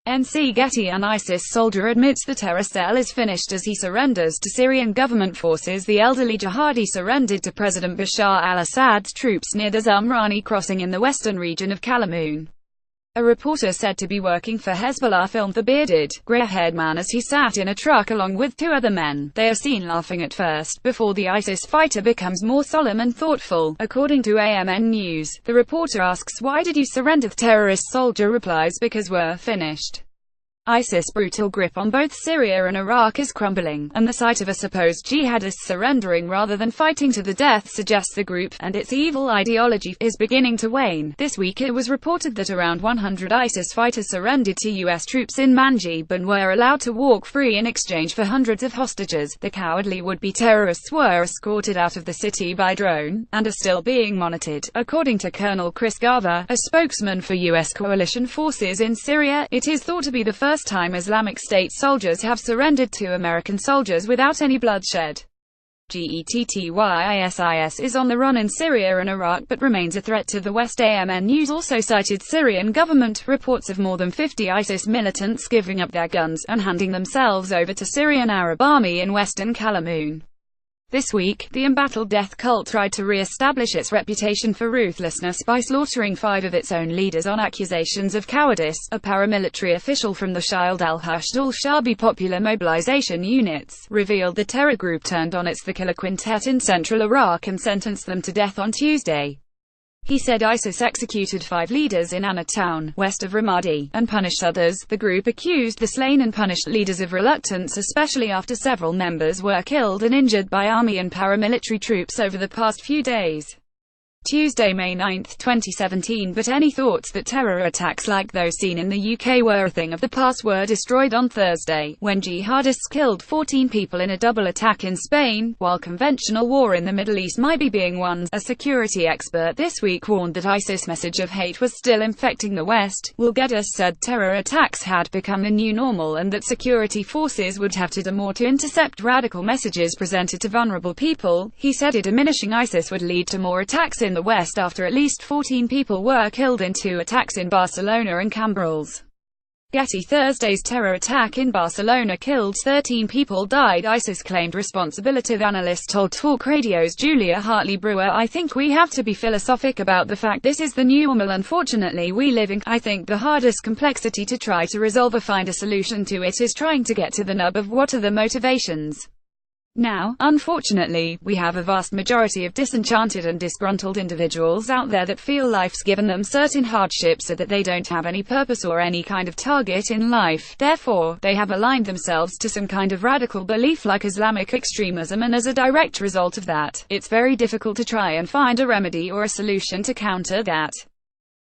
NC Getty. An ISIS soldier admits the terror cell is finished as he surrenders to Syrian government forces. The elderly jihadi surrendered to President Bashar al-Assad's troops near the Zumrani crossing in the western region of Kalamoun. A reporter said to be working for Hezbollah filmed the bearded, grey-haired man as he sat in a truck along with two other men. They are seen laughing at first, before the ISIS fighter becomes more solemn and thoughtful. According to AMN News, the reporter asks, "Why did you surrender?" The terrorist soldier replies, "Because we're finished." ISIS' brutal grip on both Syria and Iraq is crumbling, and the sight of a supposed jihadist surrendering rather than fighting to the death suggests the group, and its evil ideology, is beginning to wane. This week it was reported that around 100 ISIS fighters surrendered to U.S. troops in Manjib and were allowed to walk free in exchange for hundreds of hostages. The cowardly would-be terrorists were escorted out of the city by drone, and are still being monitored. According to Colonel Chris Garver, a spokesman for U.S. coalition forces in Syria, it is thought to be the first time Islamic State soldiers have surrendered to American soldiers without any bloodshed. GETTYISIS is on the run in Syria and Iraq but remains a threat to the West. AMN News also cited Syrian government reports of more than 50 ISIS militants giving up their guns and handing themselves over to Syrian Arab Army in western Kalamoun. This week, the embattled death cult tried to re-establish its reputation for ruthlessness by slaughtering 5 of its own leaders on accusations of cowardice. A paramilitary official from the Shield al-Hashd al-Shabi Popular Mobilization Units revealed the terror group turned on its The Killer Quintet in central Iraq and sentenced them to death on Tuesday. He said ISIS executed 5 leaders in Anna town, west of Ramadi, and punished others. The group accused the slain and punished leaders of reluctance, especially after several members were killed and injured by army and paramilitary troops over the past few days. Tuesday, May 9, 2017. But any thoughts that terror attacks like those seen in the UK were a thing of the past were destroyed on Thursday, when jihadists killed 14 people in a double attack in Spain. While conventional war in the Middle East might be being won, a security expert this week warned that ISIS' message of hate was still infecting the West. Will-Geddes said terror attacks had become the new normal and that security forces would have to do more to intercept radical messages presented to vulnerable people. He said a diminishing ISIS would lead to more attacks in the West after at least 14 people were killed in 2 attacks in Barcelona and Cambrils. Getty. Thursday's terror attack in Barcelona killed 13 people. Died. ISIS claimed responsibility. The analyst told Talk Radio's Julia Hartley-Brewer, "I think we have to be philosophic about the fact this is the new normal unfortunately we live in. I think the hardest complexity to try to resolve or find a solution to it is trying to get to the nub of what are the motivations. Now, unfortunately, we have a vast majority of disenchanted and disgruntled individuals out there that feel life's given them certain hardships so that they don't have any purpose or any kind of target in life. Therefore, they have aligned themselves to some kind of radical belief like Islamic extremism, and as a direct result of that, it's very difficult to try and find a remedy or a solution to counter that.